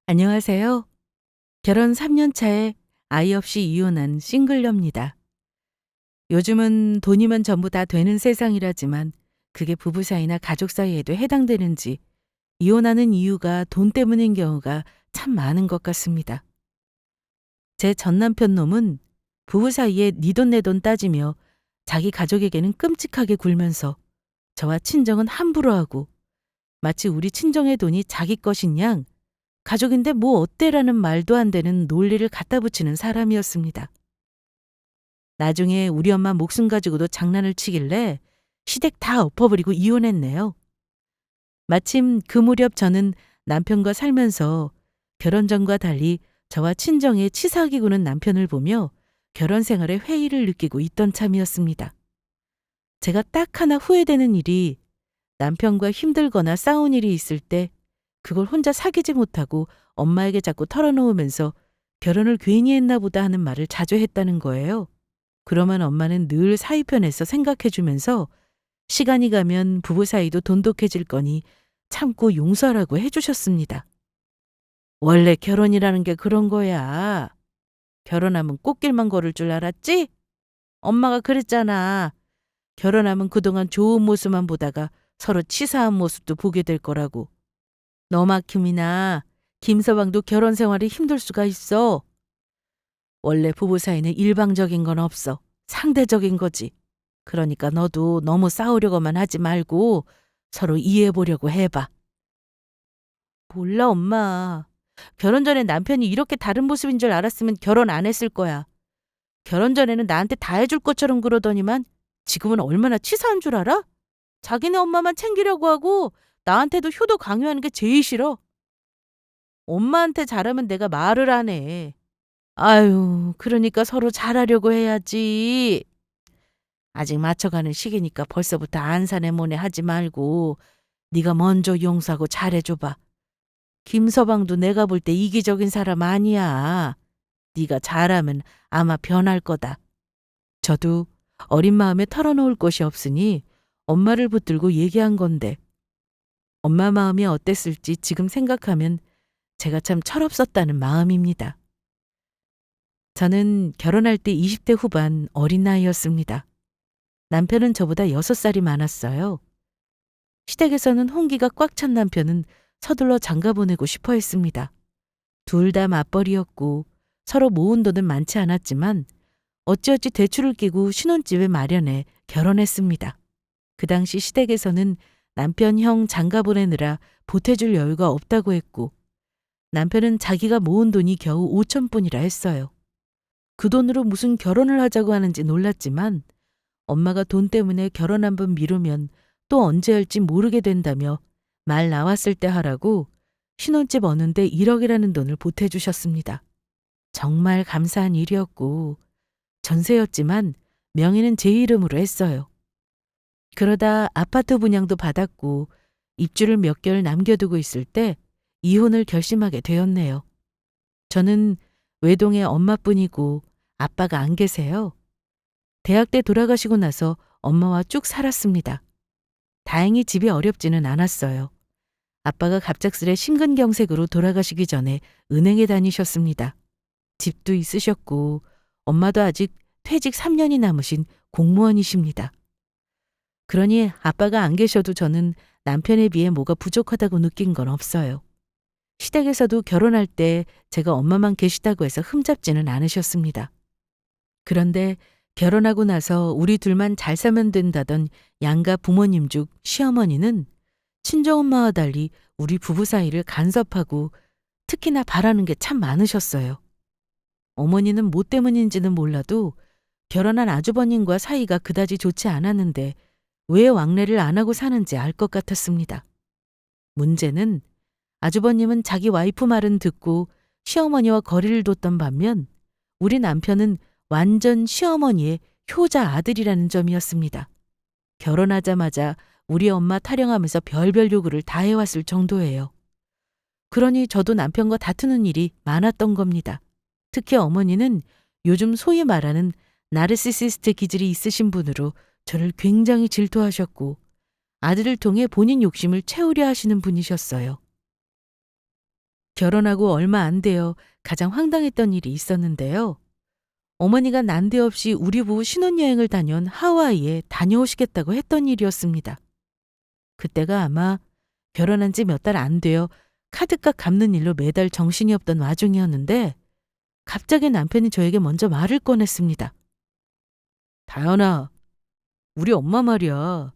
안녕하세요. 결혼 3년 차에 아이 없이 이혼한 싱글녀입니다. 요즘은 돈이면 전부 다 되는 세상이라지만 그게 부부 사이나 가족 사이에도 해당되는지 이혼하는 이유가 돈 때문인 경우가 참 많은 것 같습니다. 제 전 남편 놈은 부부 사이에 네 돈 내 돈 따지며 자기 가족에게는 끔찍하게 굴면서 저와 친정은 함부로 하고 마치 우리 친정의 돈이 자기 것인 양 가족인데 뭐 어때라는 말도 안 되는 논리를 갖다 붙이는 사람이었습니다. 나중에 우리 엄마 목숨 가지고도 장난을 치길래 시댁 다 엎어버리고 이혼했네요. 마침 그 무렵 저는 남편과 살면서 결혼 전과 달리 저와 친정에 치사하게 구는 남편을 보며 결혼 생활에 회의를 느끼고 있던 참이었습니다. 제가 딱 하나 후회되는 일이 남편과 힘들거나 싸운 일이 있을 때 그걸 혼자 사귀지 못하고 엄마에게 자꾸 털어놓으면서 결혼을 괜히 했나 보다 하는 말을 자주 했다는 거예요. 그러면 엄마는 늘 사위편에서 생각해 주면서 시간이 가면 부부 사이도 돈독해질 거니 참고 용서하라고 해 주셨습니다. 원래 결혼이라는 게 그런 거야. 결혼하면 꽃길만 걸을 줄 알았지? 엄마가 그랬잖아. 결혼하면 그동안 좋은 모습만 보다가 서로 치사한 모습도 보게 될 거라고. 너만큼이나 김서방도 결혼 생활이 힘들 수가 있어. 원래 부부 사이는 일방적인 건 없어. 상대적인 거지. 그러니까 너도 너무 싸우려고만 하지 말고 서로 이해해 보려고 해봐. 몰라, 엄마. 결혼 전에 남편이 이렇게 다른 모습인 줄 알았으면 결혼 안 했을 거야. 결혼 전에는 나한테 다 해줄 것처럼 그러더니만 지금은 얼마나 치사한 줄 알아? 자기네 엄마만 챙기려고 하고 나한테도 효도 강요하는 게 제일 싫어. 엄마한테 잘하면 내가 말을 안 해. 아유, 그러니까 서로 잘하려고 해야지. 아직 맞춰가는 시기니까 벌써부터 안사내모네 하지 말고 네가 먼저 용서하고 잘해줘봐. 김서방도 내가 볼 때 이기적인 사람 아니야. 네가 잘하면 아마 변할 거다. 저도 어린 마음에 털어놓을 것이 없으니 엄마를 붙들고 얘기한 건데 엄마 마음이 어땠을지 지금 생각하면 제가 참 철없었다는 마음입니다. 저는 결혼할 때 20대 후반 어린 나이였습니다. 남편은 저보다 6살이 많았어요. 시댁에서는 홍기가 꽉 찬 남편은 서둘러 장가 보내고 싶어 했습니다. 둘 다 맞벌이였고 서로 모은 돈은 많지 않았지만 어찌어찌 대출을 끼고 신혼집을 마련해 결혼했습니다. 그 당시 시댁에서는 남편 형 장가 보내느라 보태줄 여유가 없다고 했고 남편은 자기가 모은 돈이 겨우 5천뿐이라 했어요. 그 돈으로 무슨 결혼을 하자고 하는지 놀랐지만 엄마가 돈 때문에 결혼 한 번 미루면 또 언제 할지 모르게 된다며 말 나왔을 때 하라고 신혼집 어는데 1억이라는 돈을 보태주셨습니다. 정말 감사한 일이었고 전세였지만 명의는 제 이름으로 했어요. 그러다 아파트 분양도 받았고 입주를 몇 개월 남겨두고 있을 때 이혼을 결심하게 되었네요. 저는 외동의 엄마뿐이고 아빠가 안 계세요. 대학 때 돌아가시고 나서 엄마와 쭉 살았습니다. 다행히 집이 어렵지는 않았어요. 아빠가 갑작스레 심근경색으로 돌아가시기 전에 은행에 다니셨습니다. 집도 있으셨고 엄마도 아직 퇴직 3년이 남으신 공무원이십니다. 그러니 아빠가 안 계셔도 저는 남편에 비해 뭐가 부족하다고 느낀 건 없어요. 시댁에서도 결혼할 때 제가 엄마만 계시다고 해서 흠잡지는 않으셨습니다. 그런데 결혼하고 나서 우리 둘만 잘 살면 된다던 양가 부모님 중 시어머니는 친정엄마와 달리 우리 부부 사이를 간섭하고 특히나 바라는 게 참 많으셨어요. 어머니는 뭐 때문인지는 몰라도 결혼한 아주버님과 사이가 그다지 좋지 않았는데 왜 왕래를 안 하고 사는지 알 것 같았습니다. 문제는 아주버님은 자기 와이프 말은 듣고 시어머니와 거리를 뒀던 반면 우리 남편은 완전 시어머니의 효자 아들이라는 점이었습니다. 결혼하자마자 우리 엄마 타령하면서 별별 요구를 다 해왔을 정도예요. 그러니 저도 남편과 다투는 일이 많았던 겁니다. 특히 어머니는 요즘 소위 말하는 나르시시스트 기질이 있으신 분으로 저를 굉장히 질투하셨고 아들을 통해 본인 욕심을 채우려 하시는 분이셨어요. 결혼하고 얼마 안 되어 가장 황당했던 일이 있었는데요. 어머니가 난데없이 우리 부부 신혼여행을 다녀온 하와이에 다녀오시겠다고 했던 일이었습니다. 그때가 아마 결혼한 지 몇 달 안 되어 카드값 갚는 일로 매달 정신이 없던 와중이었는데 갑자기 남편이 저에게 먼저 말을 꺼냈습니다. 다연아, 우리 엄마 말이야.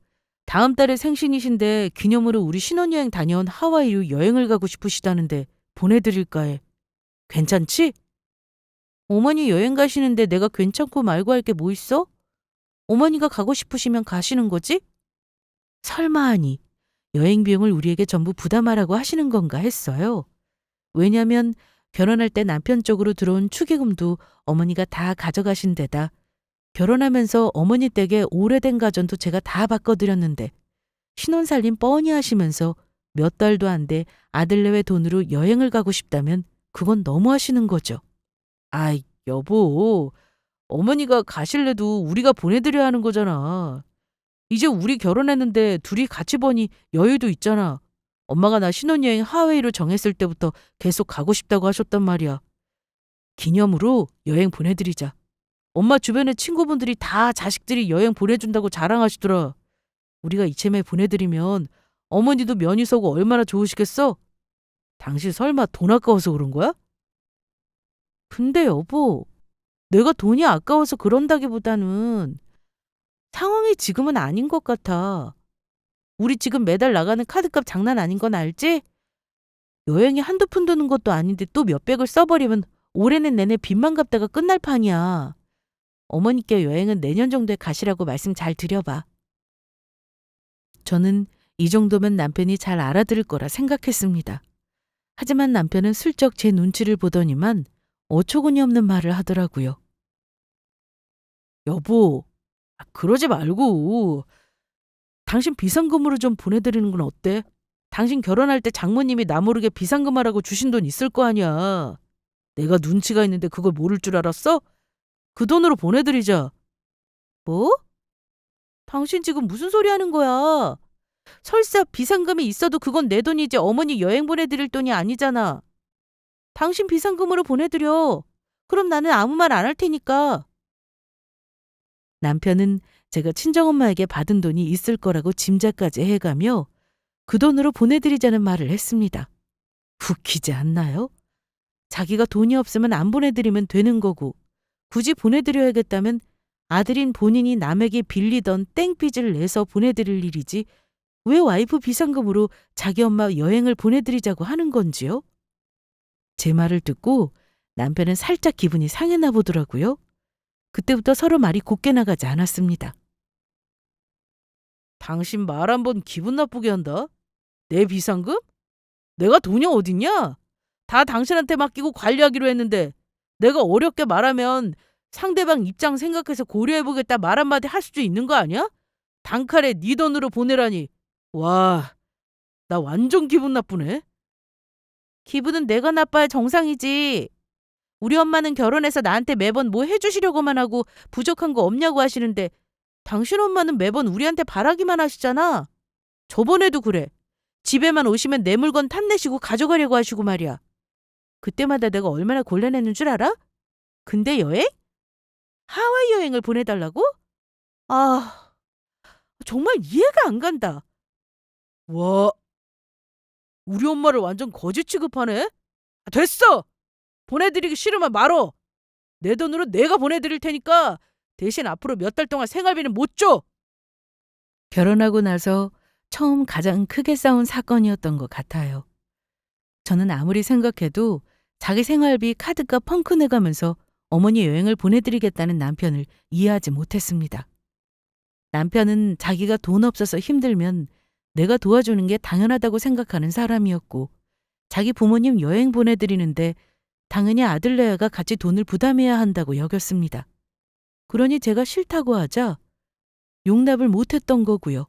다음 달에 생신이신데 기념으로 우리 신혼여행 다녀온 하와이로 여행을 가고 싶으시다는데 보내드릴까 해. 괜찮지? 어머니 여행 가시는데 내가 괜찮고 말고 할 게 뭐 있어? 어머니가 가고 싶으시면 가시는 거지? 설마 하니 여행 비용을 우리에게 전부 부담하라고 하시는 건가 했어요. 왜냐면 결혼할 때 남편 쪽으로 들어온 축의금도 어머니가 다 가져가신 데다 결혼하면서 어머니 댁에 오래된 가전도 제가 다 바꿔드렸는데 신혼살림 뻔히 하시면서 몇 달도 안 돼 아들 내외 돈으로 여행을 가고 싶다면 그건 너무 하시는 거죠. 아이, 여보. 어머니가 가실래도 우리가 보내드려야 하는 거잖아. 이제 우리 결혼했는데 둘이 같이 보니 여유도 있잖아. 엄마가 나 신혼여행 하웨이로 정했을 때부터 계속 가고 싶다고 하셨단 말이야. 기념으로 여행 보내드리자. 엄마 주변에 친구분들이 다 자식들이 여행 보내준다고 자랑하시더라. 우리가 이참에 보내드리면 어머니도 면이 서고 얼마나 좋으시겠어? 당신 설마 돈 아까워서 그런 거야? 근데 여보, 내가 돈이 아까워서 그런다기보다는 상황이 지금은 아닌 것 같아. 우리 지금 매달 나가는 카드값 장난 아닌 건 알지? 여행에 한두 푼 드는 것도 아닌데 또 몇백을 써버리면 올해는 내내 빚만 갚다가 끝날 판이야. 어머니께 여행은 내년 정도에 가시라고 말씀 잘 드려봐. 저는 이 정도면 남편이 잘 알아들을 거라 생각했습니다. 하지만 남편은 슬쩍 제 눈치를 보더니만 어처구니 없는 말을 하더라고요. 여보, 그러지 말고 당신 비상금으로 좀 보내드리는 건 어때? 당신 결혼할 때 장모님이 나 모르게 비상금하라고 주신 돈 있을 거 아니야. 내가 눈치가 있는데 그걸 모를 줄 알았어? 그 돈으로 보내드리자. 뭐? 당신 지금 무슨 소리 하는 거야? 설사 비상금이 있어도 그건 내 돈이지 어머니 여행 보내드릴 돈이 아니잖아. 당신 비상금으로 보내드려. 그럼 나는 아무 말 안 할 테니까. 남편은 제가 친정엄마에게 받은 돈이 있을 거라고 짐작까지 해가며 그 돈으로 보내드리자는 말을 했습니다. 웃기지 않나요? 자기가 돈이 없으면 안 보내드리면 되는 거고 굳이 보내드려야겠다면 아들인 본인이 남에게 빌리던 땡빚을 내서 보내드릴 일이지 왜 와이프 비상금으로 자기 엄마 여행을 보내드리자고 하는 건지요? 제 말을 듣고 남편은 살짝 기분이 상했나 보더라고요. 그때부터 서로 말이 곱게 나가지 않았습니다. 당신 말 한 번 기분 나쁘게 한다? 내 비상금? 내가 돈이 어딨냐? 다 당신한테 맡기고 관리하기로 했는데 내가 어렵게 말하면 상대방 입장 생각해서 고려해보겠다 말 한마디 할 수도 있는 거 아니야? 단칼에 네 돈으로 보내라니. 와, 나 완전 기분 나쁘네. 기분은 내가 나빠야 정상이지. 우리 엄마는 결혼해서 나한테 매번 뭐 해주시려고만 하고 부족한 거 없냐고 하시는데 당신 엄마는 매번 우리한테 바라기만 하시잖아. 저번에도 그래. 집에만 오시면 내 물건 탐내시고 가져가려고 하시고 말이야. 그때마다 내가 얼마나 곤란했는 줄 알아? 근데 여행? 하와이 여행을 보내달라고? 아, 정말 이해가 안 간다. 와, 우리 엄마를 완전 거지 취급하네? 됐어! 보내드리기 싫으면 말어! 내 돈으로 내가 보내드릴 테니까 대신 앞으로 몇 달 동안 생활비는 못 줘! 결혼하고 나서 처음 가장 크게 싸운 사건이었던 것 같아요. 저는 아무리 생각해도 자기 생활비 카드값 펑크 내가면서 어머니 여행을 보내드리겠다는 남편을 이해하지 못했습니다. 남편은 자기가 돈 없어서 힘들면 내가 도와주는 게 당연하다고 생각하는 사람이었고 자기 부모님 여행 보내드리는데 당연히 아들내외가 같이 돈을 부담해야 한다고 여겼습니다. 그러니 제가 싫다고 하자 용납을 못했던 거고요.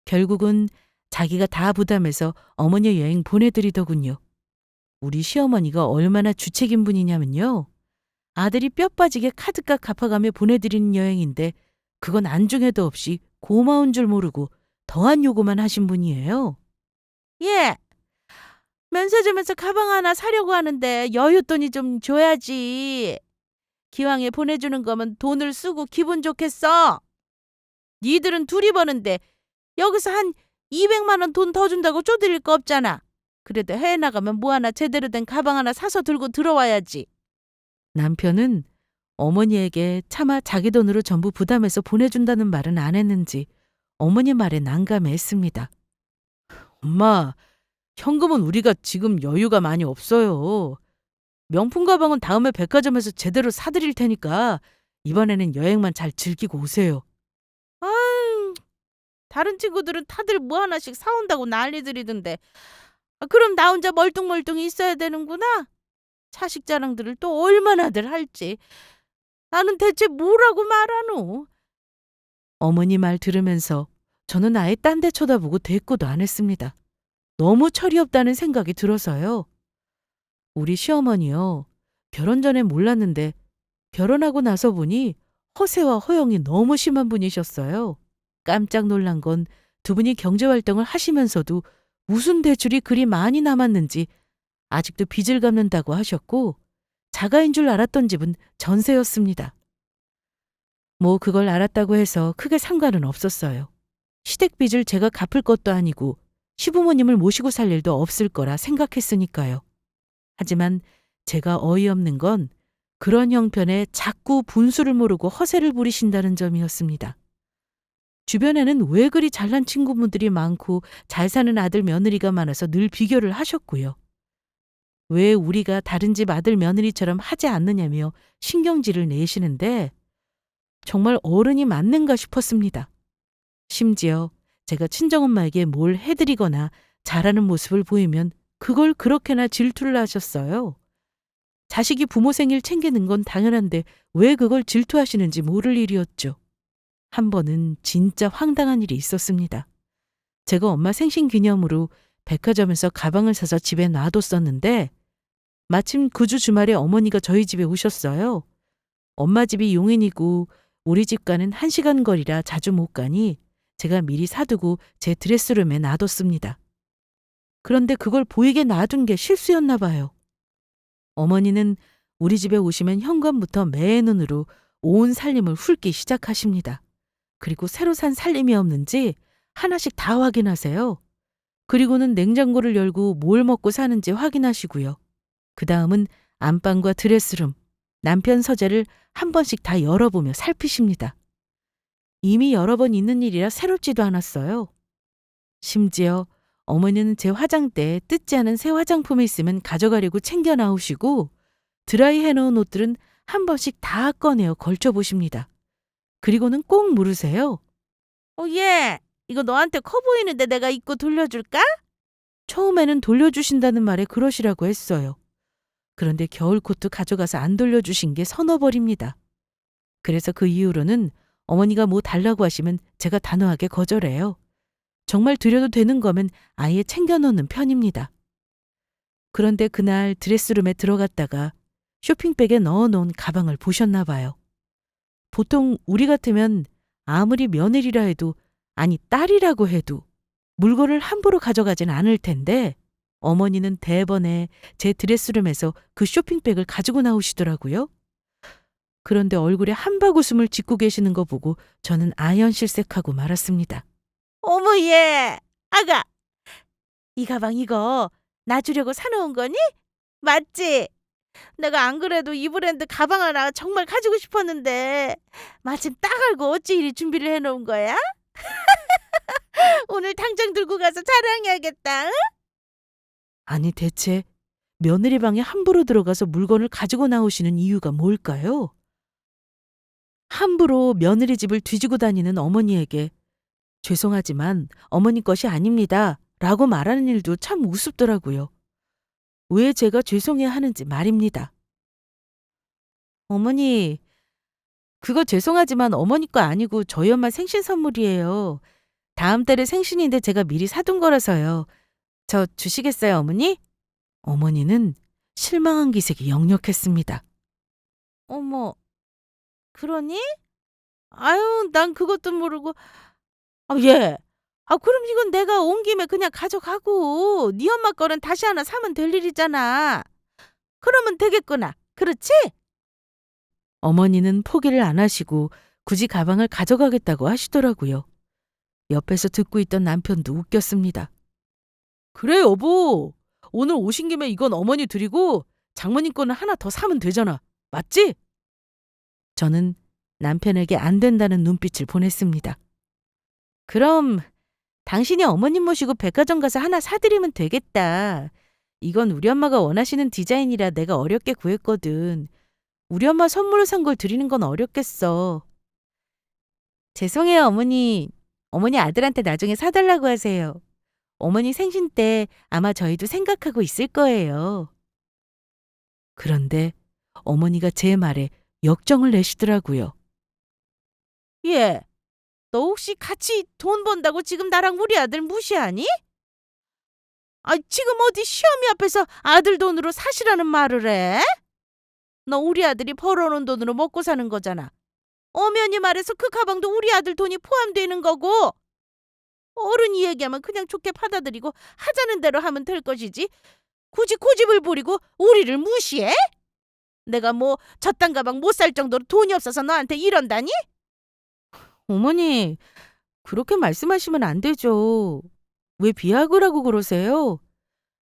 결국은 자기가 다 부담해서 어머니 여행 보내드리더군요. 우리 시어머니가 얼마나 주책인 분이냐면요. 아들이 뼈 빠지게 카드값 갚아가며 보내드리는 여행인데 그건 안중에도 없이 고마운 줄 모르고 더한 요구만 하신 분이에요. 예, 면세점에서 가방 하나 사려고 하는데 여윳돈이 좀 줘야지. 기왕에 보내주는 거면 돈을 쓰고 기분 좋겠어. 니들은 둘이 버는데 여기서 한 200만 원 돈 더 준다고 쪼드릴 거 없잖아. 그래도 해외 나가면 뭐 하나 제대로 된 가방 하나 사서 들고 들어와야지. 남편은 어머니에게 차마 자기 돈으로 전부 부담해서 보내준다는 말은 안 했는지 어머니 말에 난감해했습니다. 엄마, 현금은 우리가 지금 여유가 많이 없어요. 명품 가방은 다음에 백화점에서 제대로 사드릴 테니까 이번에는 여행만 잘 즐기고 오세요. 아, 다른 친구들은 다들 뭐 하나씩 사온다고 난리들이던데. 그럼 나 혼자 멀뚱멀뚱 있어야 되는구나. 자식 자랑들을 또 얼마나들 할지. 나는 대체 뭐라고 말하노? 어머니 말 들으면서 저는 아예 딴 데 쳐다보고 대꾸도 안 했습니다. 너무 철이 없다는 생각이 들어서요. 우리 시어머니요. 결혼 전엔 몰랐는데 결혼하고 나서 보니 허세와 허영이 너무 심한 분이셨어요. 깜짝 놀란 건 두 분이 경제활동을 하시면서도 무슨 대출이 그리 많이 남았는지 아직도 빚을 갚는다고 하셨고 자가인 줄 알았던 집은 전세였습니다. 뭐 그걸 알았다고 해서 크게 상관은 없었어요. 시댁빚을 제가 갚을 것도 아니고 시부모님을 모시고 살 일도 없을 거라 생각했으니까요. 하지만 제가 어이없는 건 그런 형편에 자꾸 분수를 모르고 허세를 부리신다는 점이었습니다. 주변에는 왜 그리 잘난 친구분들이 많고 잘 사는 아들 며느리가 많아서 늘 비교를 하셨고요. 왜 우리가 다른 집 아들 며느리처럼 하지 않느냐며 신경질을 내시는데 정말 어른이 맞는가 싶었습니다. 심지어 제가 친정엄마에게 뭘 해드리거나 잘하는 모습을 보이면 그걸 그렇게나 질투를 하셨어요. 자식이 부모 생일 챙기는 건 당연한데 왜 그걸 질투하시는지 모를 일이었죠. 한 번은 진짜 황당한 일이 있었습니다. 제가 엄마 생신 기념으로 백화점에서 가방을 사서 집에 놔뒀었는데 마침 그 주 주말에 어머니가 저희 집에 오셨어요. 엄마 집이 용인이고 우리 집과는 1시간 거리라 자주 못 가니 제가 미리 사두고 제 드레스룸에 놔뒀습니다. 그런데 그걸 보이게 놔둔 게 실수였나 봐요. 어머니는 우리 집에 오시면 현관부터 매의 눈으로 온 살림을 훑기 시작하십니다. 그리고 새로 산 살림이 없는지 하나씩 다 확인하세요. 그리고는 냉장고를 열고 뭘 먹고 사는지 확인하시고요. 그 다음은 안방과 드레스룸, 남편 서재를 한 번씩 다 열어보며 살피십니다. 이미 여러 번 있는 일이라 새롭지도 않았어요. 심지어 어머니는 제 화장대에 뜯지 않은 새 화장품이 있으면 가져가려고 챙겨 나오시고 드라이 해놓은 옷들은 한 번씩 다 꺼내어 걸쳐보십니다. 그리고는 꼭 물으세요. 얘, 이거 너한테 커 보이는데 내가 입고 돌려줄까? 처음에는 돌려주신다는 말에 그러시라고 했어요. 그런데 겨울코트 가져가서 안 돌려주신 게 서너 벌입니다. 그래서 그 이후로는 어머니가 뭐 달라고 하시면 제가 단호하게 거절해요. 정말 드려도 되는 거면 아예 챙겨놓는 편입니다. 그런데 그날 드레스룸에 들어갔다가 쇼핑백에 넣어놓은 가방을 보셨나 봐요. 보통 우리 같으면 아무리 며느리라 해도 아니 딸이라고 해도 물건을 함부로 가져가진 않을 텐데 어머니는 대번에 제 드레스룸에서 그 쇼핑백을 가지고 나오시더라고요. 그런데 얼굴에 한바구음을 짓고 계시는 거 보고 저는 아연실색하고 말았습니다. 어머 얘, 아가, 이 가방 이거 나 주려고 사놓은 거니? 맞지? 내가 안 그래도 이 브랜드 가방 하나 정말 가지고 싶었는데 마침 딱 알고 어찌 이리 준비를 해놓은 거야? 오늘 당장 들고 가서 자랑해야겠다. 응? 아니 대체 며느리 방에 함부로 들어가서 물건을 가지고 나오시는 이유가 뭘까요? 함부로 며느리 집을 뒤지고 다니는 어머니에게 죄송하지만 어머니 것이 아닙니다 라고 말하는 일도 참 우습더라고요. 왜 제가 죄송해야 하는지 말입니다. 어머니, 그거 죄송하지만 어머니 거 아니고 저희 엄마 생신 선물이에요. 다음 달에 생신인데 제가 미리 사둔 거라서요. 저 주시겠어요, 어머니? 어머니는 실망한 기색이 역력했습니다. 어머, 그러니? 아유, 난 그것도 모르고. 얘, 그럼 이건 내가 온 김에 그냥 가져가고 네 엄마 거는 다시 하나 사면 될 일이잖아. 그러면 되겠구나. 그렇지? 어머니는 포기를 안 하시고 굳이 가방을 가져가겠다고 하시더라고요. 옆에서 듣고 있던 남편도 웃겼습니다. 그래 여보. 오늘 오신 김에 이건 어머니 드리고 장모님 거는 하나 더 사면 되잖아. 맞지? 저는 남편에게 안 된다는 눈빛을 보냈습니다. 그럼 당신이 어머님 모시고 백화점 가서 하나 사드리면 되겠다. 이건 우리 엄마가 원하시는 디자인이라 내가 어렵게 구했거든. 우리 엄마 선물로 산 걸 드리는 건 어렵겠어. 죄송해요, 어머니. 어머니 아들한테 나중에 사달라고 하세요. 어머니 생신 때 아마 저희도 생각하고 있을 거예요. 그런데 어머니가 제 말에 역정을 내시더라고요. 예, 너 혹시 같이 돈 번다고 지금 나랑 우리 아들 무시하니? 지금 어디 시어미 앞에서 아들 돈으로 사시라는 말을 해? 너 우리 아들이 벌어놓은 돈으로 먹고 사는 거잖아. 엄연히 말해서 그 가방도 우리 아들 돈이 포함되는 거고 어른이 얘기하면 그냥 좋게 받아들이고 하자는 대로 하면 될 것이지 굳이 고집을 부리고 우리를 무시해? 내가 뭐 저딴 가방 못 살 정도로 돈이 없어서 너한테 이런다니? 어머니, 그렇게 말씀하시면 안 되죠. 왜 비하하라고 그러세요?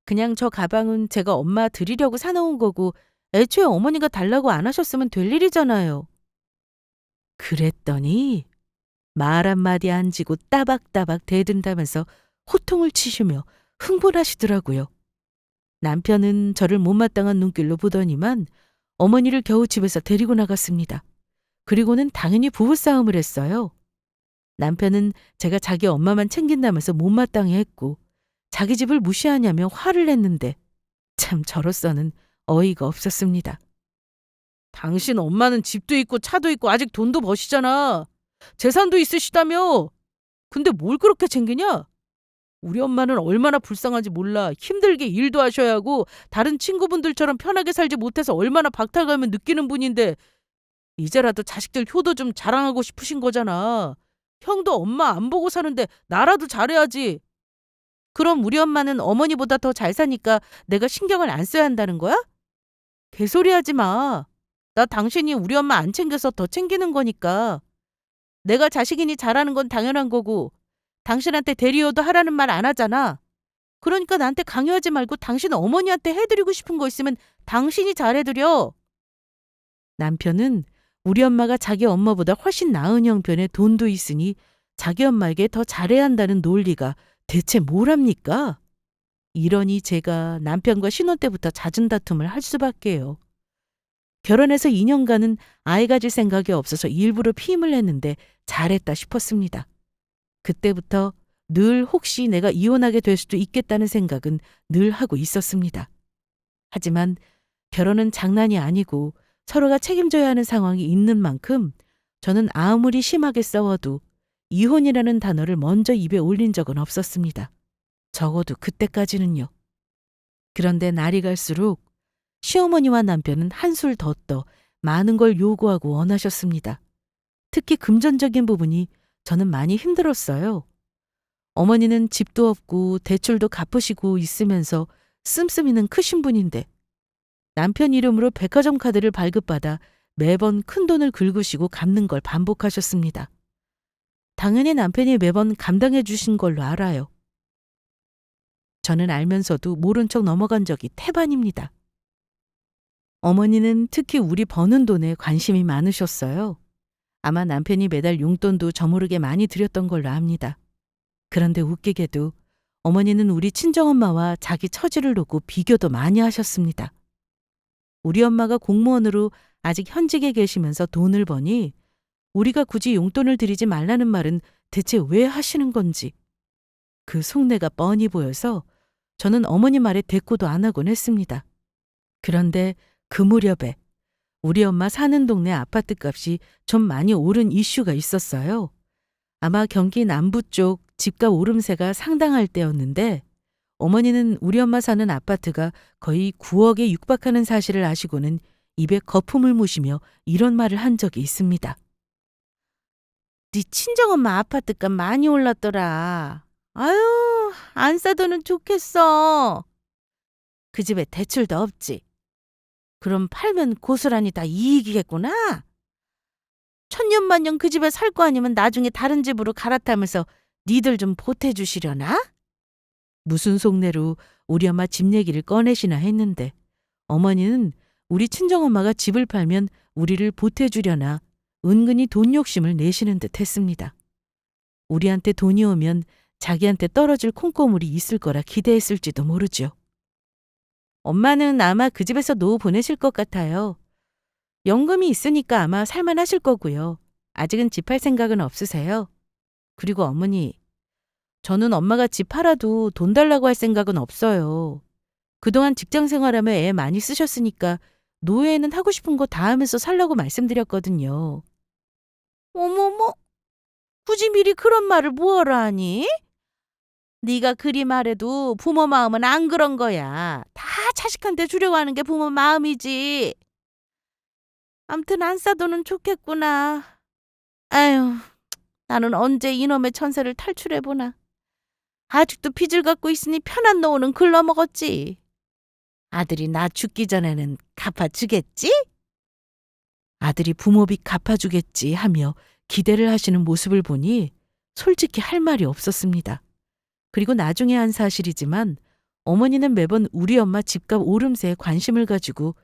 그냥 저 가방은 제가 엄마 드리려고 사놓은 거고 애초에 어머니가 달라고 안 하셨으면 될 일이잖아요. 그랬더니 말 한마디 안 지고 따박따박 대든다면서 호통을 치시며 흥분하시더라고요. 남편은 저를 못마땅한 눈길로 보더니만 어머니를 겨우 집에서 데리고 나갔습니다. 그리고는 당연히 부부싸움을 했어요. 남편은 제가 자기 엄마만 챙긴다면서 못마땅해 했고 자기 집을 무시하냐며 화를 냈는데 참 저로서는 어이가 없었습니다. 당신 엄마는 집도 있고 차도 있고 아직 돈도 버시잖아. 재산도 있으시다며. 근데 뭘 그렇게 챙기냐? 우리 엄마는 얼마나 불쌍한지 몰라. 힘들게 일도 하셔야 하고 다른 친구분들처럼 편하게 살지 못해서 얼마나 박탈감을 느끼는 분인데 이제라도 자식들 효도 좀 자랑하고 싶으신 거잖아. 형도 엄마 안 보고 사는데 나라도 잘해야지. 그럼 우리 엄마는 어머니보다 더 잘 사니까 내가 신경을 안 써야 한다는 거야? 개소리 하지 마. 나 당신이 우리 엄마 안 챙겨서 더 챙기는 거니까. 내가 자식이니 잘하는 건 당연한 거고 당신한테 대리효도 하라는 말 안 하잖아. 그러니까 나한테 강요하지 말고 당신 어머니한테 해드리고 싶은 거 있으면 당신이 잘해드려. 남편은 우리 엄마가 자기 엄마보다 훨씬 나은 형편에 돈도 있으니 자기 엄마에게 더 잘해야 한다는 논리가 대체 뭐랍니까? 이러니 제가 남편과 신혼 때부터 잦은 다툼을 할 수밖에요. 결혼해서 2년간은 아이 가질 생각이 없어서 일부러 피임을 했는데 잘했다 싶었습니다. 그때부터 늘 혹시 내가 이혼하게 될 수도 있겠다는 생각은 늘 하고 있었습니다. 하지만 결혼은 장난이 아니고 서로가 책임져야 하는 상황이 있는 만큼 저는 아무리 심하게 싸워도 이혼이라는 단어를 먼저 입에 올린 적은 없었습니다. 적어도 그때까지는요. 그런데 날이 갈수록 시어머니와 남편은 한술 더 떠 많은 걸 요구하고 원하셨습니다. 특히 금전적인 부분이 저는 많이 힘들었어요. 어머니는 집도 없고 대출도 갚으시고 있으면서 씀씀이는 크신 분인데 남편 이름으로 백화점 카드를 발급받아 매번 큰돈을 긁으시고 갚는 걸 반복하셨습니다. 당연히 남편이 매번 감당해 주신 걸로 알아요. 저는 알면서도 모른 척 넘어간 적이 태반입니다. 어머니는 특히 우리 버는 돈에 관심이 많으셨어요. 아마 남편이 매달 용돈도 저모르게 많이 드렸던 걸로 압니다. 그런데 웃기게도 어머니는 우리 친정엄마와 자기 처지를 놓고 비교도 많이 하셨습니다. 우리 엄마가 공무원으로 아직 현직에 계시면서 돈을 버니 우리가 굳이 용돈을 드리지 말라는 말은 대체 왜 하시는 건지 그 속내가 뻔히 보여서 저는 어머니 말에 대꾸도 안 하곤 했습니다. 그런데 그 무렵에 우리 엄마 사는 동네 아파트 값이 좀 많이 오른 이슈가 있었어요. 아마 경기 남부 쪽 집값 오름세가 상당할 때였는데 어머니는 우리 엄마 사는 아파트가 거의 9억에 육박하는 사실을 아시고는 입에 거품을 무시며 이런 말을 한 적이 있습니다. 네 친정엄마 아파트값 많이 올랐더라. 아유, 안 싸도는 좋겠어. 그 집에 대출도 없지. 그럼 팔면 고스란히 다 이익이겠구나. 천년만년 그 집에 살 거 아니면 나중에 다른 집으로 갈아타면서 니들 좀 보태주시려나? 무슨 속내로 우리 엄마 집 얘기를 꺼내시나 했는데 어머니는 우리 친정엄마가 집을 팔면 우리를 보태주려나 은근히 돈 욕심을 내시는 듯 했습니다. 우리한테 돈이 오면 자기한테 떨어질 콩고물이 있을 거라 기대했을지도 모르죠. 엄마는 아마 그 집에서 노후 보내실 것 같아요. 연금이 있으니까 아마 살만하실 거고요. 아직은 집 팔 생각은 없으세요? 그리고 어머니, 저는 엄마가 집 팔아도 돈 달라고 할 생각은 없어요. 그동안 직장 생활하며 애 많이 쓰셨으니까 노후에는 하고 싶은 거 다 하면서 살라고 말씀드렸거든요. 어머머, 굳이 미리 그런 말을 뭐하러 하니? 네가 그리 말해도 부모 마음은 안 그런 거야. 다 자식한테 주려고 하는 게 부모 마음이지. 암튼 안 싸도는 좋겠구나. 아유, 나는 언제 이놈의 천세를 탈출해보나. 아직도 빚을 갖고 있으니 편한 노후는 글러먹었지. 아들이 나 죽기 전에는 갚아주겠지? 아들이 부모빚 갚아주겠지 하며 기대를 하시는 모습을 보니 솔직히 할 말이 없었습니다. 그리고 나중에 한 사실이지만 어머니는 매번 우리 엄마 집값 오름세에 관심을 가지고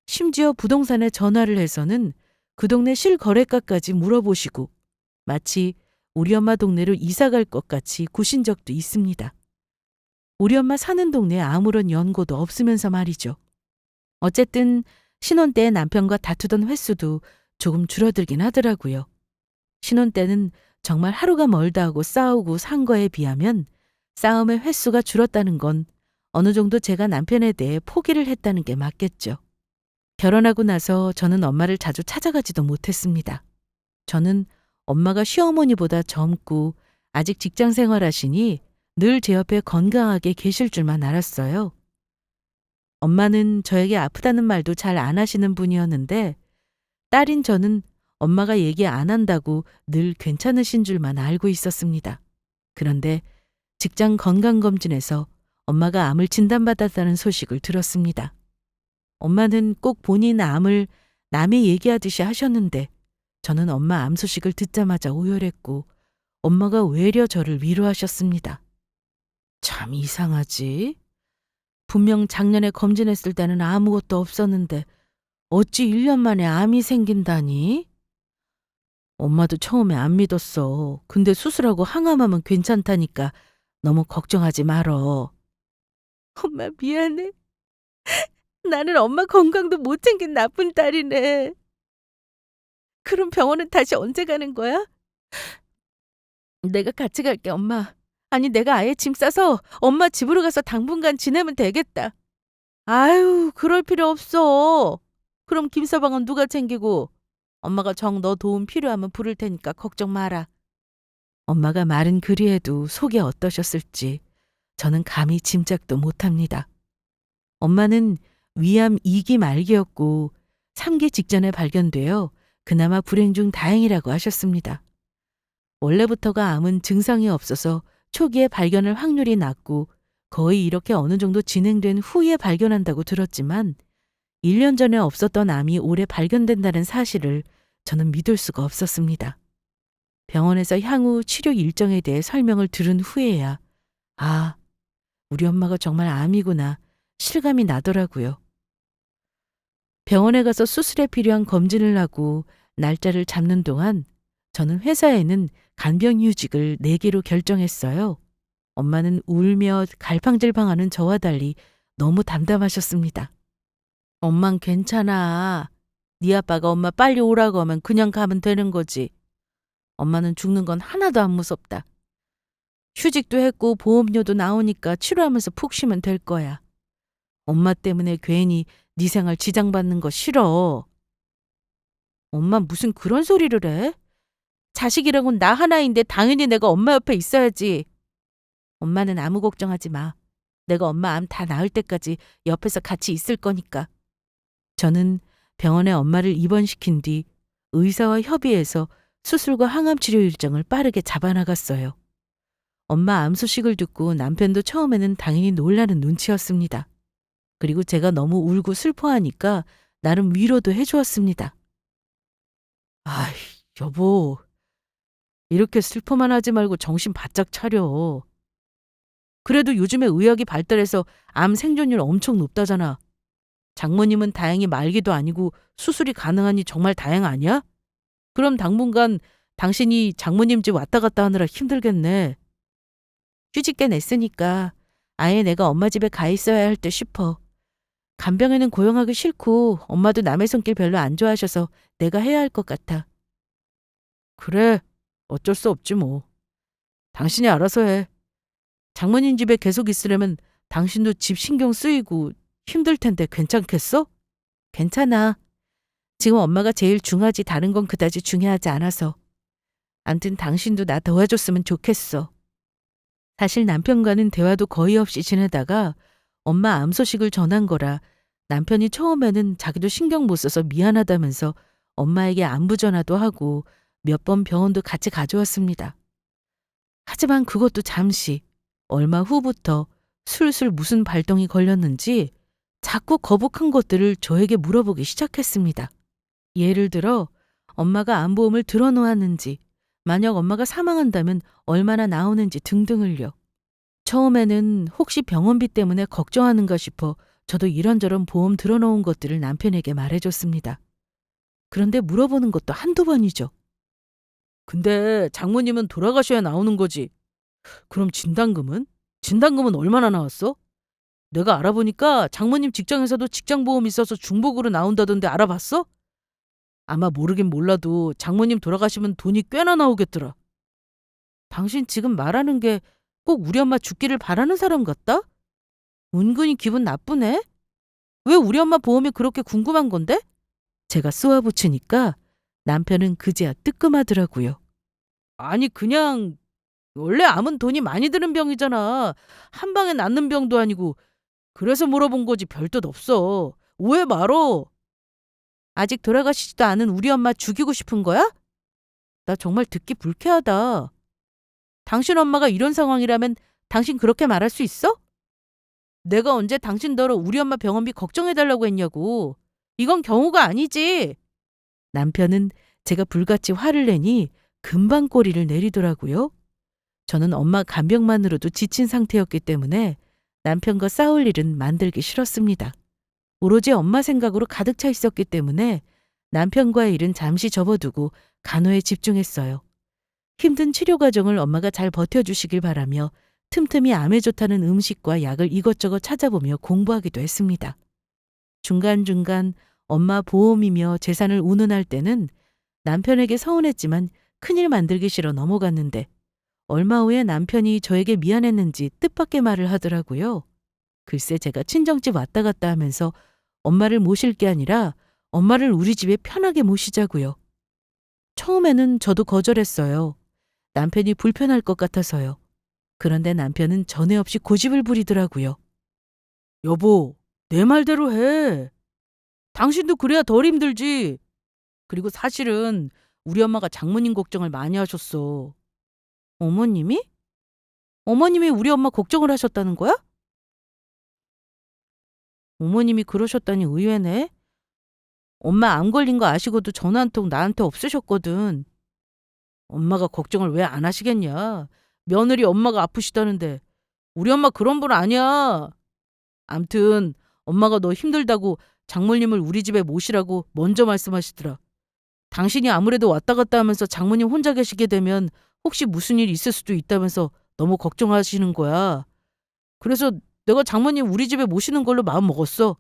심지어 부동산에 전화를 해서는 그 동네 실거래가까지 물어보시고 마치 우리 엄마 동네로 이사 갈 것 같이 구신 적도 있습니다. 우리 엄마 사는 동네에 아무런 연고도 없으면서 말이죠. 어쨌든 신혼 때 남편과 다투던 횟수도 조금 줄어들긴 하더라고요. 신혼 때는 정말 하루가 멀다 하고 싸우고 산 거에 비하면 싸움의 횟수가 줄었다는 건 어느 정도 제가 남편에 대해 포기를 했다는 게 맞겠죠. 결혼하고 나서 저는 엄마를 자주 찾아가지도 못했습니다. 저는 엄마가 시어머니보다 젊고 아직 직장 생활하시니 늘 제 옆에 건강하게 계실 줄만 알았어요. 엄마는 저에게 아프다는 말도 잘 안 하시는 분이었는데 딸인 저는 엄마가 얘기 안 한다고 늘 괜찮으신 줄만 알고 있었습니다. 그런데 직장 건강검진에서 엄마가 암을 진단받았다는 소식을 들었습니다. 엄마는 꼭 본인 암을 남이 얘기하듯이 하셨는데 저는 엄마 암 소식을 듣자마자 오열했고 엄마가 외려 저를 위로하셨습니다. 참 이상하지? 분명 작년에 검진했을 때는 아무것도 없었는데 어찌 1년 만에 암이 생긴다니? 엄마도 처음에 안 믿었어. 근데 수술하고 항암하면 괜찮다니까 너무 걱정하지 말어. 엄마 미안해. 나는 엄마 건강도 못 챙긴 나쁜 딸이네. 그럼 병원은 다시 언제 가는 거야? 내가 같이 갈게, 엄마. 아니, 내가 아예 짐 싸서 엄마 집으로 가서 당분간 지내면 되겠다. 아유, 그럴 필요 없어. 그럼 김서방은 누가 챙기고? 엄마가 정 너 도움 필요하면 부를 테니까 걱정 마라. 엄마가 말은 그리해도 속이 어떠셨을지 저는 감히 짐작도 못합니다. 엄마는 위암 2기 말기였고 3기 직전에 발견되어 그나마 불행 중 다행이라고 하셨습니다. 원래부터가 암은 증상이 없어서 초기에 발견할 확률이 낮고 거의 이렇게 어느 정도 진행된 후에 발견한다고 들었지만 1년 전에 없었던 암이 올해 발견된다는 사실을 저는 믿을 수가 없었습니다. 병원에서 향후 치료 일정에 대해 설명을 들은 후에야 아, 우리 엄마가 정말 암이구나 실감이 나더라고요. 병원에 가서 수술에 필요한 검진을 하고 날짜를 잡는 동안 저는 회사에는 간병휴직을 내기로 결정했어요. 엄마는 울며 갈팡질팡하는 저와 달리 너무 담담하셨습니다. 엄만 괜찮아. 네 아빠가 엄마 빨리 오라고 하면 그냥 가면 되는 거지. 엄마는 죽는 건 하나도 안 무섭다. 휴직도 했고 보험료도 나오니까 치료하면서 푹 쉬면 될 거야. 엄마 때문에 괜히 네 생활 지장받는 거 싫어. 엄마 무슨 그런 소리를 해? 자식이라곤 나 하나인데 당연히 내가 엄마 옆에 있어야지. 엄마는 아무 걱정하지 마. 내가 엄마 암 다 나을 때까지 옆에서 같이 있을 거니까. 저는 병원에 엄마를 입원시킨 뒤 의사와 협의해서 수술과 항암 치료 일정을 빠르게 잡아나갔어요. 엄마 암 소식을 듣고 남편도 처음에는 당연히 놀라는 눈치였습니다. 그리고 제가 너무 울고 슬퍼하니까 나름 위로도 해주었습니다. 아이, 여보, 이렇게 슬퍼만 하지 말고 정신 바짝 차려. 그래도 요즘에 의학이 발달해서 암 생존율 엄청 높다잖아. 장모님은 다행히 말기도 아니고 수술이 가능하니 정말 다행 아니야? 그럼 당분간 당신이 장모님 집 왔다 갔다 하느라 힘들겠네. 휴직때 냈으니까 아예 내가 엄마 집에 가 있어야 할 듯 싶어. 간병인은 고용하기 싫고 엄마도 남의 손길 별로 안 좋아하셔서 내가 해야 할 것 같아. 그래, 어쩔 수 없지 뭐. 당신이 알아서 해. 장모님 집에 계속 있으려면 당신도 집 신경 쓰이고 힘들 텐데 괜찮겠어? 괜찮아. 지금 엄마가 제일 중하지 다른 건 그다지 중요하지 않아서. 암튼 당신도 나 도와줬으면 좋겠어. 사실 남편과는 대화도 거의 없이 지내다가 엄마 암 소식을 전한 거라 남편이 처음에는 자기도 신경 못 써서 미안하다면서 엄마에게 안부 전화도 하고 몇 번 병원도 같이 가져왔습니다. 하지만 그것도 잠시, 얼마 후부터 술술 무슨 발동이 걸렸는지 자꾸 거북한 것들을 저에게 물어보기 시작했습니다. 예를 들어 엄마가 암보험을 들어놓았는지, 만약 엄마가 사망한다면 얼마나 나오는지 등등을요. 처음에는 혹시 병원비 때문에 걱정하는가 싶어 저도 이런저런 보험 들어놓은 것들을 남편에게 말해줬습니다. 그런데 물어보는 것도 한두 번이죠. 근데 장모님은 돌아가셔야 나오는 거지. 그럼 진단금은? 진단금은 얼마나 나왔어? 내가 알아보니까 장모님 직장에서도 직장보험 있어서 중복으로 나온다던데 알아봤어? 아마 모르긴 몰라도 장모님 돌아가시면 돈이 꽤나 나오겠더라. 당신 지금 말하는 게 꼭 우리 엄마 죽기를 바라는 사람 같다? 은근히 기분 나쁘네? 왜 우리 엄마 보험이 그렇게 궁금한 건데? 제가 쏘아붙이니까 남편은 그제야 뜨끔하더라고요. 아니 그냥 원래 암은 돈이 많이 드는 병이잖아. 한 방에 낫는 병도 아니고. 그래서 물어본 거지 별뜻 없어. 오해 말어. 아직 돌아가시지도 않은 우리 엄마 죽이고 싶은 거야? 나 정말 듣기 불쾌하다. 당신 엄마가 이런 상황이라면 당신 그렇게 말할 수 있어? 내가 언제 당신더러 우리 엄마 병원비 걱정해달라고 했냐고. 이건 경우가 아니지. 남편은 제가 불같이 화를 내니 금방 꼬리를 내리더라고요. 저는 엄마 간병만으로도 지친 상태였기 때문에 남편과 싸울 일은 만들기 싫었습니다. 오로지 엄마 생각으로 가득 차 있었기 때문에 남편과의 일은 잠시 접어두고 간호에 집중했어요. 힘든 치료 과정을 엄마가 잘 버텨주시길 바라며 틈틈이 암에 좋다는 음식과 약을 이것저것 찾아보며 공부하기도 했습니다. 중간중간 엄마 보험이며 재산을 운운할 때는 남편에게 서운했지만 큰일 만들기 싫어 넘어갔는데 얼마 후에 남편이 저에게 미안했는지 뜻밖의 말을 하더라고요. 글쎄 제가 친정집 왔다 갔다 하면서 엄마를 모실 게 아니라 엄마를 우리 집에 편하게 모시자고요. 처음에는 저도 거절했어요. 남편이 불편할 것 같아서요. 그런데 남편은 전에 없이 고집을 부리더라고요. 여보, 내 말대로 해. 당신도 그래야 덜 힘들지. 그리고 사실은 우리 엄마가 장모님 걱정을 많이 하셨어. 어머님이? 어머님이 우리 엄마 걱정을 하셨다는 거야? 어머님이 그러셨다니 의외네. 엄마 암 걸린 거 아시고도 전화 한 통 나한테 없으셨거든. 엄마가 걱정을 왜 안 하시겠냐. 며느리 엄마가 아프시다는데. 우리 엄마 그런 분 아니야. 암튼 엄마가 너 힘들다고 장모님을 우리 집에 모시라고 먼저 말씀하시더라. 당신이 아무래도 왔다 갔다 하면서 장모님 혼자 계시게 되면 혹시 무슨 일 있을 수도 있다면서 너무 걱정하시는 거야. 그래서 내가 장모님 우리 집에 모시는 걸로 마음 먹었어.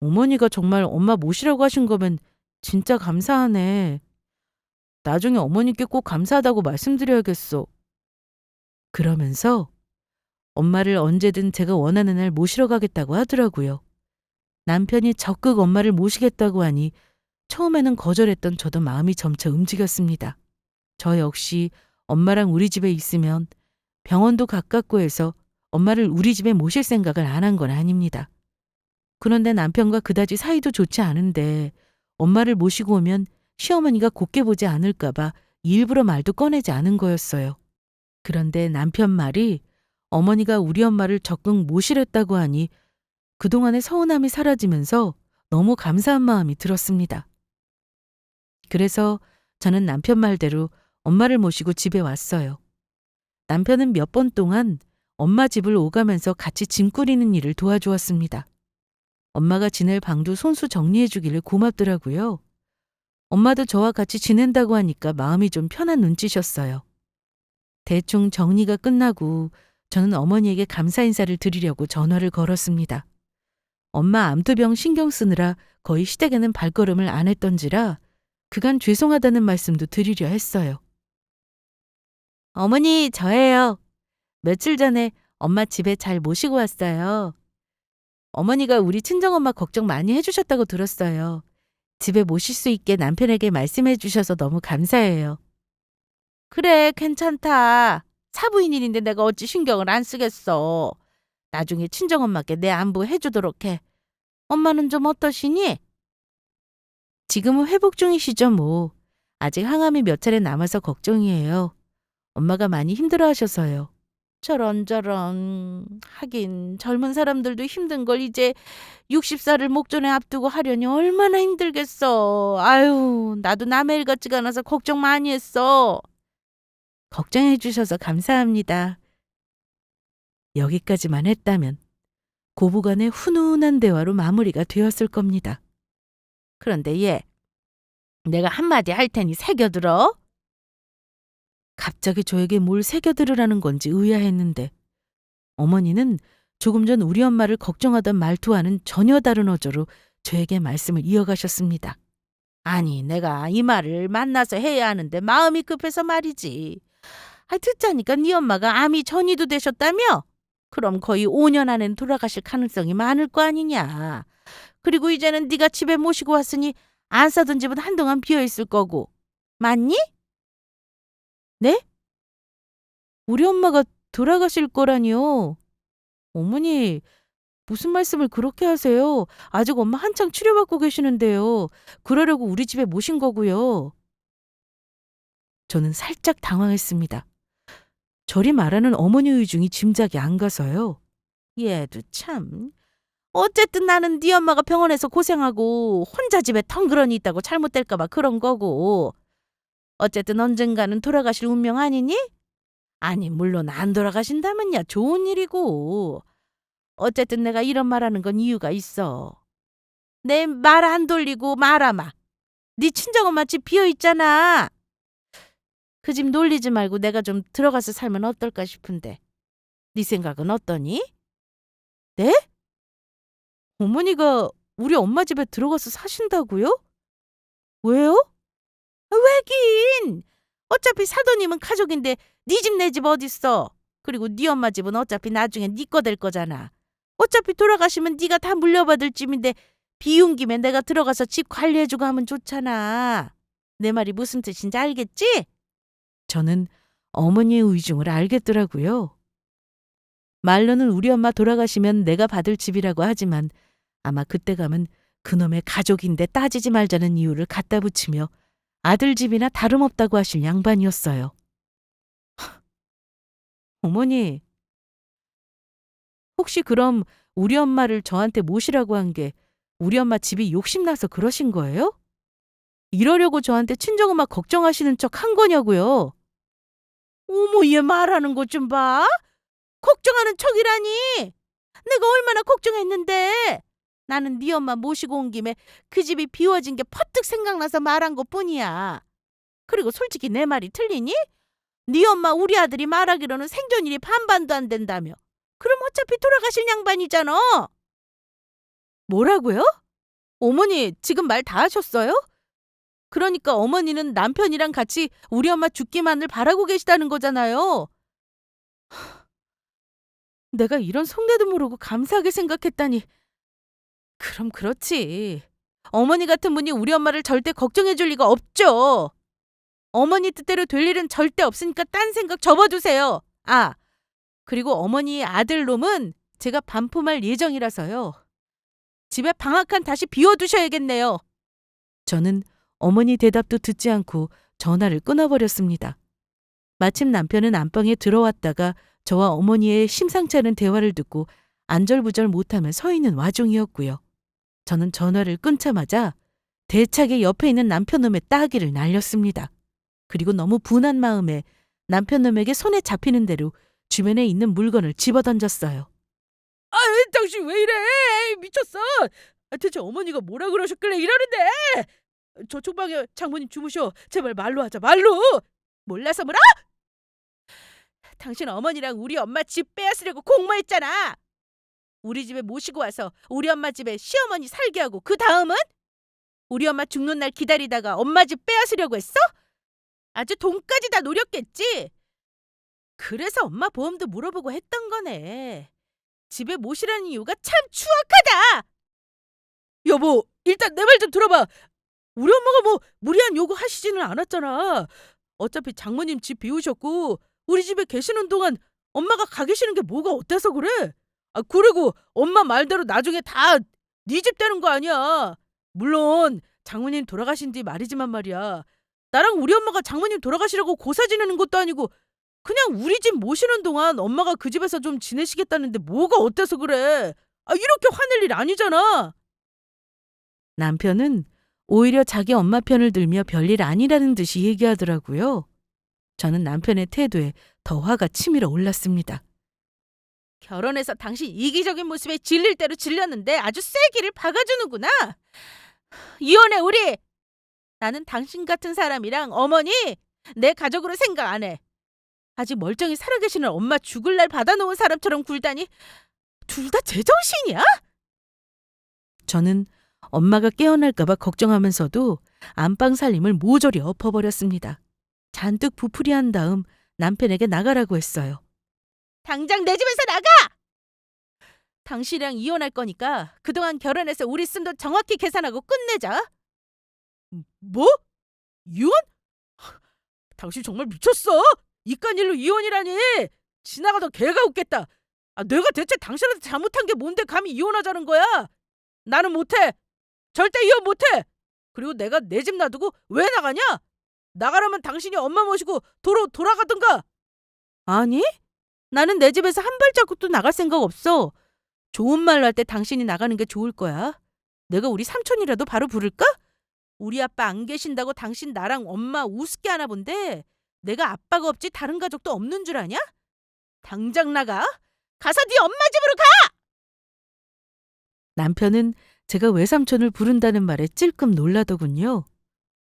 어머니가 정말 엄마 모시라고 하신 거면 진짜 감사하네. 나중에 어머니께 꼭 감사하다고 말씀드려야겠어. 그러면서 엄마를 언제든 제가 원하는 날 모시러 가겠다고 하더라고요. 남편이 적극 엄마를 모시겠다고 하니 처음에는 거절했던 저도 마음이 점차 움직였습니다. 저 역시 엄마랑 우리 집에 있으면 병원도 가깝고 해서 엄마를 우리 집에 모실 생각을 안 한 건 아닙니다. 그런데 남편과 그다지 사이도 좋지 않은데 엄마를 모시고 오면 시어머니가 곱게 보지 않을까 봐 일부러 말도 꺼내지 않은 거였어요. 그런데 남편 말이 어머니가 우리 엄마를 적극 모시랬다고 하니 그동안의 서운함이 사라지면서 너무 감사한 마음이 들었습니다. 그래서 저는 남편 말대로 엄마를 모시고 집에 왔어요. 남편은 몇 번 동안 엄마 집을 오가면서 같이 짐 꾸리는 일을 도와주었습니다. 엄마가 지낼 방도 손수 정리해 주길래 고맙더라고요. 엄마도 저와 같이 지낸다고 하니까 마음이 좀 편한 눈치셨어요. 대충 정리가 끝나고 저는 어머니에게 감사 인사를 드리려고 전화를 걸었습니다. 엄마 암투병 신경 쓰느라 거의 시댁에는 발걸음을 안 했던지라 그간 죄송하다는 말씀도 드리려 했어요. 어머니, 저예요. 며칠 전에 엄마 집에 잘 모시고 왔어요. 어머니가 우리 친정엄마 걱정 많이 해주셨다고 들었어요. 집에 모실 수 있게 남편에게 말씀해 주셔서 너무 감사해요. 그래, 괜찮다. 사부인 일인데 내가 어찌 신경을 안 쓰겠어. 나중에 친정엄마께 내 안부 해주도록 해. 엄마는 좀 어떠시니? 지금은 회복 중이시죠, 뭐. 아직 항암이 몇 차례 남아서 걱정이에요. 엄마가 많이 힘들어하셔서요. 저런. 하긴 젊은 사람들도 힘든 걸 이제 60살을 목전에 앞두고 하려니 얼마나 힘들겠어. 아유, 나도 남의 일 같지가 않아서 걱정 많이 했어. 걱정해 주셔서 감사합니다. 여기까지만 했다면 고부간의 훈훈한 대화로 마무리가 되었을 겁니다. 그런데 얘, 내가 한마디 할 테니 새겨들어? 갑자기 저에게 뭘 새겨들으라는 건지 의아했는데 어머니는 조금 전 우리 엄마를 걱정하던 말투와는 전혀 다른 어조로 저에게 말씀을 이어가셨습니다. 아니, 내가 이 말을 만나서 해야 하는데 마음이 급해서 말이지. 듣자니까 네 엄마가 암이 전이도 되셨다며? 그럼 거의 5년 안엔 돌아가실 가능성이 많을 거 아니냐. 그리고 이제는 네가 집에 모시고 왔으니 안 사던 집은 한동안 비어있을 거고. 맞니? 네? 우리 엄마가 돌아가실 거라니요. 어머니, 무슨 말씀을 그렇게 하세요? 아직 엄마 한창 치료받고 계시는데요. 그러려고 우리 집에 모신 거고요. 저는 살짝 당황했습니다. 저리 말하는 어머니 의중이 짐작이 안 가서요. 얘도 참. 어쨌든 나는 네 엄마가 병원에서 고생하고 혼자 집에 덩그러니 있다고 잘못될까 봐 그런 거고. 어쨌든 언젠가는 돌아가실 운명 아니니? 아니, 물론 안 돌아가신다면야 좋은 일이고. 어쨌든 내가 이런 말하는 건 이유가 있어. 내 말 안 돌리고 말아마. 네 친정엄마 집 비어있잖아. 그 집 놀리지 말고 내가 좀 들어가서 살면 어떨까 싶은데. 네 생각은 어떠니? 네? 어머니가 우리 엄마 집에 들어가서 사신다고요? 왜요? 왜긴! 어차피 사돈님은 가족인데 네 집 내 집 어딨어. 그리고 네 엄마 집은 어차피 나중에 네 거 될 거잖아. 어차피 돌아가시면 네가 다 물려받을 집인데 비운 김에 내가 들어가서 집 관리해주고 하면 좋잖아. 내 말이 무슨 뜻인지 알겠지? 저는 어머니의 의중을 알겠더라고요. 말로는 우리 엄마 돌아가시면 내가 받을 집이라고 하지만 아마 그때 가면 그놈의 가족인데 따지지 말자는 이유를 갖다 붙이며 아들 집이나 다름없다고 하실 양반이었어요. 어머니, 혹시 그럼 우리 엄마를 저한테 모시라고 한 게 우리 엄마 집이 욕심나서 그러신 거예요? 이러려고 저한테 친정엄마 걱정하시는 척 한 거냐고요? 어머, 얘 말하는 것 좀 봐. 걱정하는 척이라니. 내가 얼마나 걱정했는데. 나는 네 엄마 모시고 온 김에 그 집이 비워진 게 퍼뜩 생각나서 말한 것뿐이야. 그리고 솔직히 내 말이 틀리니? 네 엄마 우리 아들이 말하기로는 생존일이 반반도 안 된다며. 그럼 어차피 돌아가실 양반이잖아. 뭐라고요? 어머니, 지금 말 다 하셨어요? 그러니까 어머니는 남편이랑 같이 우리 엄마 죽기만을 바라고 계시다는 거잖아요. 내가 이런 속내도 모르고 감사하게 생각했다니. 그럼 그렇지. 어머니 같은 분이 우리 엄마를 절대 걱정해 줄 리가 없죠. 어머니 뜻대로 될 일은 절대 없으니까 딴 생각 접어두세요. 그리고 어머니의 아들놈은 제가 반품할 예정이라서요. 집에 방 한 칸 다시 비워두셔야겠네요. 저는 어머니 대답도 듣지 않고 전화를 끊어버렸습니다. 마침 남편은 안방에 들어왔다가 저와 어머니의 심상치 않은 대화를 듣고 안절부절 못하며 서 있는 와중이었고요. 저는 전화를 끊자마자 대차게 옆에 있는 남편놈의 따귀를 날렸습니다. 그리고 너무 분한 마음에 남편놈에게 손에 잡히는 대로 주변에 있는 물건을 집어던졌어요. 아, 당신 왜 이래? 에이, 미쳤어. 대체 어머니가 뭐라 그러셨길래 이러는데? 저쪽 방에 장모님 주무셔. 제발 말로 하자, 말로. 몰라서 뭐라? 당신 어머니랑 우리 엄마 집 빼앗으려고 공모했잖아. 우리 집에 모시고 와서 우리 엄마 집에 시어머니 살게 하고 그 다음은? 우리 엄마 죽는 날 기다리다가 엄마 집 빼앗으려고 했어? 아주 돈까지 다 노렸겠지? 그래서 엄마 보험도 물어보고 했던 거네. 집에 모시라는 이유가 참 추악하다. 여보, 일단 내 말 좀 들어봐. 우리 엄마가 뭐 무리한 요구 하시지는 않았잖아. 어차피 장모님 집 비우셨고 우리 집에 계시는 동안 엄마가 가 계시는 게 뭐가 어때서 그래? 그리고 엄마 말대로 나중에 다 네 집 되는 거 아니야. 물론 장모님 돌아가신 뒤 말이지만 말이야. 나랑 우리 엄마가 장모님 돌아가시라고 고사 지내는 것도 아니고 그냥 우리 집 모시는 동안 엄마가 그 집에서 좀 지내시겠다는데 뭐가 어때서 그래? 이렇게 화낼 일 아니잖아. 남편은 오히려 자기 엄마 편을 들며 별일 아니라는 듯이 얘기하더라고요. 저는 남편의 태도에 더 화가 치밀어 올랐습니다. 결혼해서 당신 이기적인 모습에 질릴 대로 질렸는데 아주 세기를 박아주는구나. 이혼해 우리. 나는 당신 같은 사람이랑 어머니 내 가족으로 생각 안 해. 아직 멀쩡히 살아계시는 엄마 죽을 날 받아놓은 사람처럼 굴다니. 둘 다 제정신이야? 저는 엄마가 깨어날까봐 걱정하면서도 안방 살림을 모조리 엎어버렸습니다. 잔뜩 부풀이한 다음 남편에게 나가라고 했어요. 당장 내 집에서 나가! 당신이랑 이혼할 거니까 그동안 결혼해서 우리 쓴 돈 정확히 계산하고 끝내자. 뭐? 이혼? 당신 정말 미쳤어? 이깟 일로 이혼이라니. 지나가던 개가 웃겠다. 내가 대체 당신한테 잘못한 게 뭔데 감히 이혼하자는 거야? 나는 못해. 절대 이혼 못해. 그리고 내가 내 집 놔두고 왜 나가냐? 나가려면 당신이 엄마 모시고 도로 돌아가든가. 아니? 나는 내 집에서 한 발자국도 나갈 생각 없어. 좋은 말로 할 때 당신이 나가는 게 좋을 거야. 내가 우리 삼촌이라도 바로 부를까? 우리 아빠 안 계신다고 당신 나랑 엄마 우습게 하나 본데 내가 아빠가 없지 다른 가족도 없는 줄 아냐? 당장 나가. 가서 네 엄마 집으로 가. 남편은 제가 외삼촌을 부른다는 말에 찔끔 놀라더군요.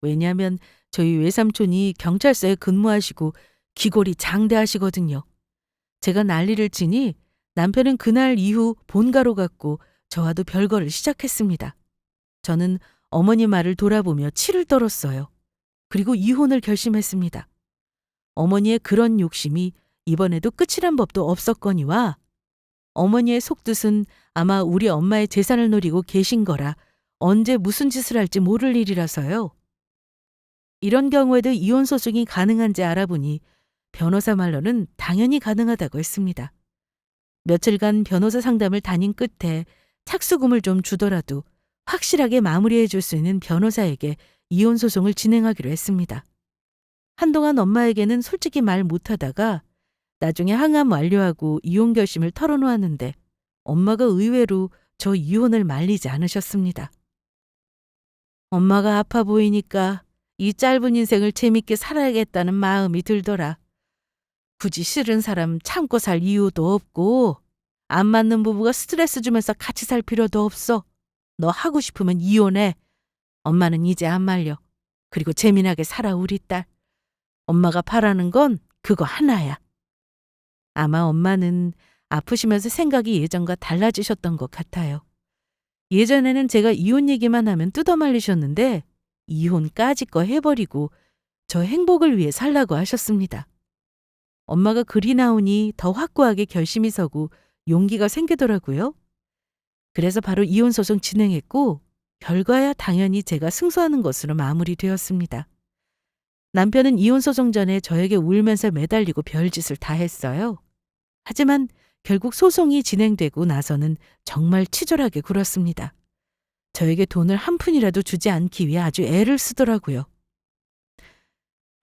왜냐하면 저희 외삼촌이 경찰서에 근무하시고 기골이 장대하시거든요. 제가 난리를 치니 남편은 그날 이후 본가로 갔고 저와도 별거를 시작했습니다. 저는 어머니 말을 돌아보며 치를 떨었어요. 그리고 이혼을 결심했습니다. 어머니의 그런 욕심이 이번에도 끝이란 법도 없었거니와 어머니의 속뜻은 아마 우리 엄마의 재산을 노리고 계신 거라 언제 무슨 짓을 할지 모를 일이라서요. 이런 경우에도 이혼 소송이 가능한지 알아보니 변호사 말로는 당연히 가능하다고 했습니다. 며칠간 변호사 상담을 다닌 끝에 착수금을 좀 주더라도 확실하게 마무리해 줄 수 있는 변호사에게 이혼 소송을 진행하기로 했습니다. 한동안 엄마에게는 솔직히 말 못하다가 나중에 항암 완료하고 이혼 결심을 털어놓았는데 엄마가 의외로 저 이혼을 말리지 않으셨습니다. 엄마가 아파 보이니까 이 짧은 인생을 재밌게 살아야겠다는 마음이 들더라. 굳이 싫은 사람 참고 살 이유도 없고 안 맞는 부부가 스트레스 주면서 같이 살 필요도 없어. 너 하고 싶으면 이혼해. 엄마는 이제 안 말려. 그리고 재미나게 살아 우리 딸. 엄마가 바라는 건 그거 하나야. 아마 엄마는 아프시면서 생각이 예전과 달라지셨던 것 같아요. 예전에는 제가 이혼 얘기만 하면 뜯어말리셨는데 이혼까지 거 해버리고 저 행복을 위해 살라고 하셨습니다. 엄마가 글이 나오니 더 확고하게 결심이 서고 용기가 생기더라고요. 그래서 바로 이혼 소송 진행했고 결과야 당연히 제가 승소하는 것으로 마무리되었습니다. 남편은 이혼 소송 전에 저에게 울면서 매달리고 별짓을 다 했어요. 하지만 결국 소송이 진행되고 나서는 정말 치졸하게 굴었습니다. 저에게 돈을 한 푼이라도 주지 않기 위해 아주 애를 쓰더라고요.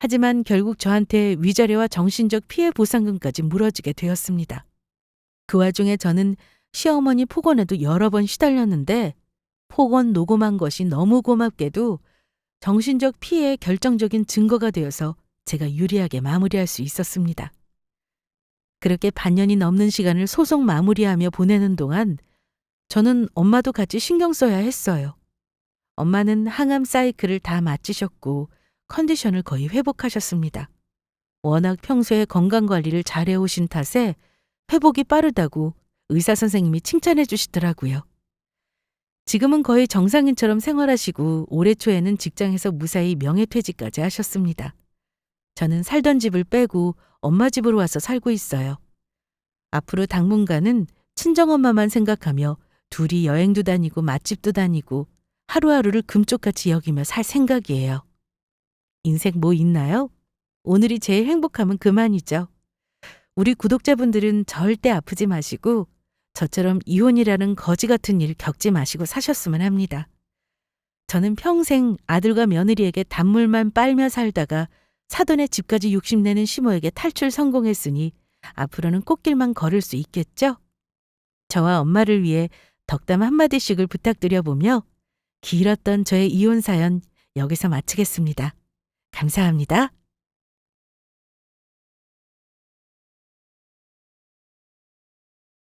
하지만 결국 저한테 위자료와 정신적 피해 보상금까지 물어지게 되었습니다. 그 와중에 저는 시어머니 폭언에도 여러 번 시달렸는데 폭언 녹음한 것이 너무 고맙게도 정신적 피해의 결정적인 증거가 되어서 제가 유리하게 마무리할 수 있었습니다. 그렇게 반년이 넘는 시간을 소송 마무리하며 보내는 동안 저는 엄마도 같이 신경 써야 했어요. 엄마는 항암 사이클을 다 마치셨고 컨디션을 거의 회복하셨습니다. 워낙 평소에 건강관리를 잘해오신 탓에 회복이 빠르다고 의사 선생님이 칭찬해 주시더라고요. 지금은 거의 정상인처럼 생활하시고 올해 초에는 직장에서 무사히 명예퇴직까지 하셨습니다. 저는 살던 집을 빼고 엄마 집으로 와서 살고 있어요. 앞으로 당분간은 친정엄마만 생각하며 둘이 여행도 다니고 맛집도 다니고 하루하루를 금쪽같이 여기며 살 생각이에요. 인생 뭐 있나요? 오늘이 제일 행복하면 그만이죠. 우리 구독자분들은 절대 아프지 마시고 저처럼 이혼이라는 거지 같은 일 겪지 마시고 사셨으면 합니다. 저는 평생 아들과 며느리에게 단물만 빨며 살다가 사돈의 집까지 욕심내는 시모에게 탈출 성공했으니 앞으로는 꽃길만 걸을 수 있겠죠? 저와 엄마를 위해 덕담 한마디씩을 부탁드려보며 길었던 저의 이혼 사연 여기서 마치겠습니다. 감사합니다.